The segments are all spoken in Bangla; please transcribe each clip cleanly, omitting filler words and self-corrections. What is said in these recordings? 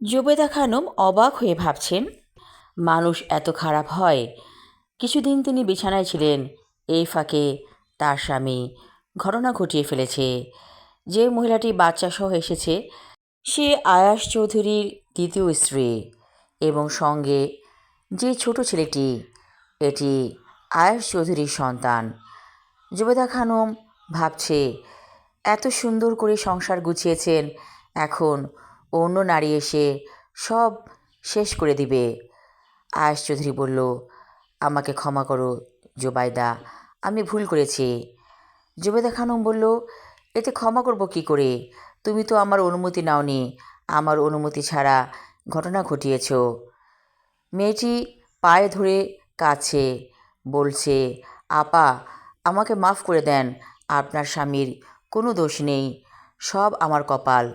জুবেদা খানম অবাক হয়ে ভাবছেন, মানুষ এত খারাপ হয়? কিছুদিন তিনি বিছানায় ছিলেন, এই ফাঁকে তার স্বামী ঘটনা ঘটিয়ে ফেলেছে। যে মহিলাটি বাচ্চাসহ এসেছে সে আয়াস চৌধুরীর দ্বিতীয় স্ত্রী, এবং সঙ্গে যে ছোট ছেলেটি, এটি আয়াস চৌধুরীর সন্তান। জুবেদা খানম ভাবছে, এত সুন্দর করে সংসার গুছিয়েছেন, এখন অন্য নারী এসে সব শেষ করে দিবে। আয়াস চৌধুরী বলল, আমাকে ক্ষমা করো জুবাইদা, আমি ভুল করেছি। জুবেদা খানম বলল, এতে ক্ষমা করব কি করে? তুমি তো আমার অনুমতি নাওনি, আমার অনুমতি ছাড়া ঘটনা ঘটিয়েছ। মেয়েটি পায়ে ধরে কাছে বলছে, আপা, আমাকে মাফ করে দেন, আপনার স্বামীর কোনো দোষ নেই, সব আমার কপাল।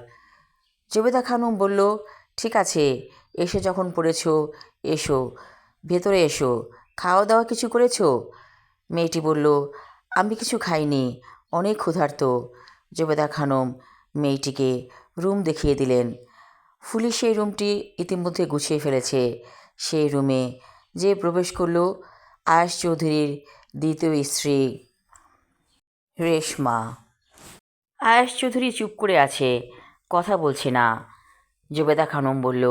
জুবেদা খানম বলল, ঠিক আছে, এসে যখন পড়েছ, এসো, ভেতরে এসো, খাওয়া দাওয়া কিছু করেছ? মেয়েটি বলল, আমি কিছু খাইনি, অনেক ক্ষুধার্ত। জুবেদা খানম মেয়েটিকে রুম দেখিয়ে দিলেন। ফুলি সেই রুমটি ইতিমধ্যে গুছিয়ে ফেলেছে। সেই রুমে যে প্রবেশ করল, আয়াস চৌধুরীর দ্বিতীয় স্ত্রী রেশমা। আয়াস চৌধুরী চুপ করে আছে, কথা বলছে না। জুবেদা খানম বলল,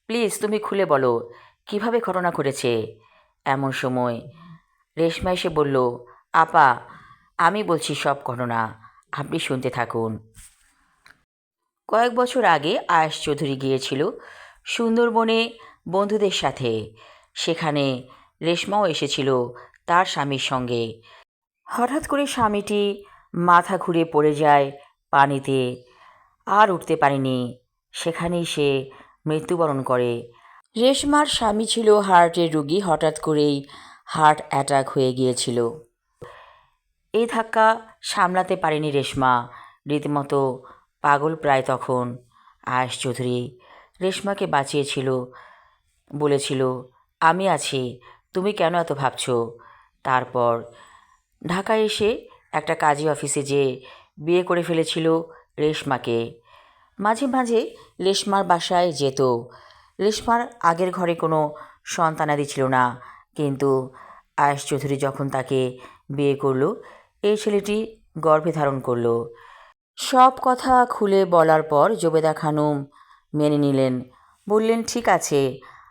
প্লিজ তুমি খুলে বলো কিভাবে ঘটনা ঘটেছে। এমন সময় রেশমা এসে বলল, আপা, আমি বলছি সব ঘটনা, আপনি শুনতে থাকুন। কয়েক বছর আগে আয়াস চৌধুরী গিয়েছিল সুন্দরবনে বন্ধুদের সাথে। সেখানে রেশমাও এসেছিল তার স্বামীর সঙ্গে। হঠাৎ করে স্বামীটি মাথা ঘুরে পড়ে যায় পানিতে, আর উঠতে পারেনি। সেখানেই সে মৃত্যুবরণ করে। রেশমার স্বামী ছিল হার্টের রোগী, হঠাৎ করেই হার্ট অ্যাটাক হয়ে গিয়েছিল। এই ধাক্কা সামলাতে পারেনি রেশমা, রীতিমতো পাগল প্রায় তখন। আয়াস চৌধুরী রেশমাকে বাঁচিয়েছিল, বলেছিল, আমি আছি, তুমি কেন এত ভাবছ। তারপর ঢাকায় এসে একটা কাজী অফিসে যেয়ে বিয়ে করে ফেলেছিল রেশমাকে। মাঝে মাঝে রেশমার বাসায় যেত। রেশমার আগের ঘরে কোনো সন্তানাদি ছিল না, কিন্তু আয়াস চৌধুরী যখন তাকে বিয়ে করলো, এই ছেলেটি গর্ভে ধারণ করলো। সব কথা খুলে বলার পর জুবেদা খানম মেনে নিলেন। বললেন, ঠিক আছে,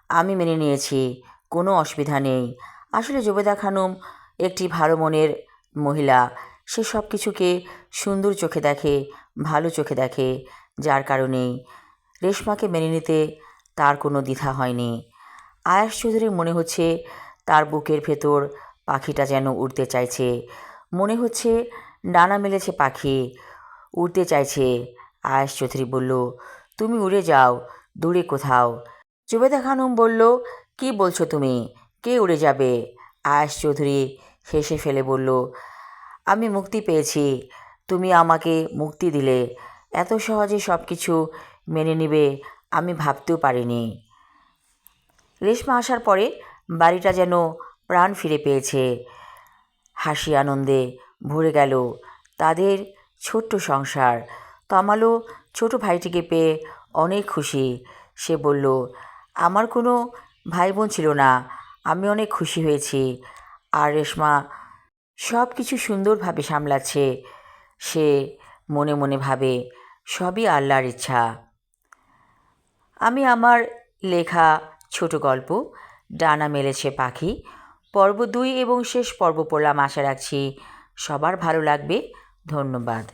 আমি মেনে নিয়েছি, কোনো অসুবিধা নেই। আসলে জুবেদা খানম একটি ভালো মনের মহিলা। সে সব কিছুকে সুন্দর চোখে দেখে, ভালো চোখে দেখে, যার কারণেই রেশমাকে মেনে নিতে তার কোনো দ্বিধা হয়নি। আয়াস চৌধুরীর মনে হচ্ছে তার বুকের ভেতর পাখিটা যেন উড়তে চাইছে। মনে হচ্ছে ডানা মেলেছে পাখি, উড়তে চাইছে। আয়াস চৌধুরী বলল, তুমি উড়ে যাও দূরে কোথাও। জুবেদা খানম বলল, কি বলছো তুমি, কে উড়ে যাবে? আয়াস চৌধুরী হেসে ফেলে বলল, আমি মুক্তি পেয়েছি, তুমি আমাকে মুক্তি দিলে, এত সহজে সব কিছু মেনে নিবে আমি ভাবতেও পারিনি। রেশমা আসার পরে বাড়িটা যেন প্রাণ ফিরে পেয়েছে। হাসি আনন্দে ভরে গেল তাদের ছোট্ট সংসার। তমালও ছোট ভাইটিকে পেয়ে অনেক খুশি। সে বলল, আমার কোনো ভাই বোন ছিল না, আমি অনেক খুশি হয়েছি। আর রেশমা সব কিছু সুন্দরভাবে সামলাচ্ছে। সে মনে মনে ভাবে, সবই আল্লাহর ইচ্ছা। আমি আমার লেখা ছোট গল্প ডানা মেলেছে পাখি পর্ব 2 এবং শেষ পর্ব পড়লাম। আশা রাখছি সবার ভালো লাগবে। ধন্যবাদ।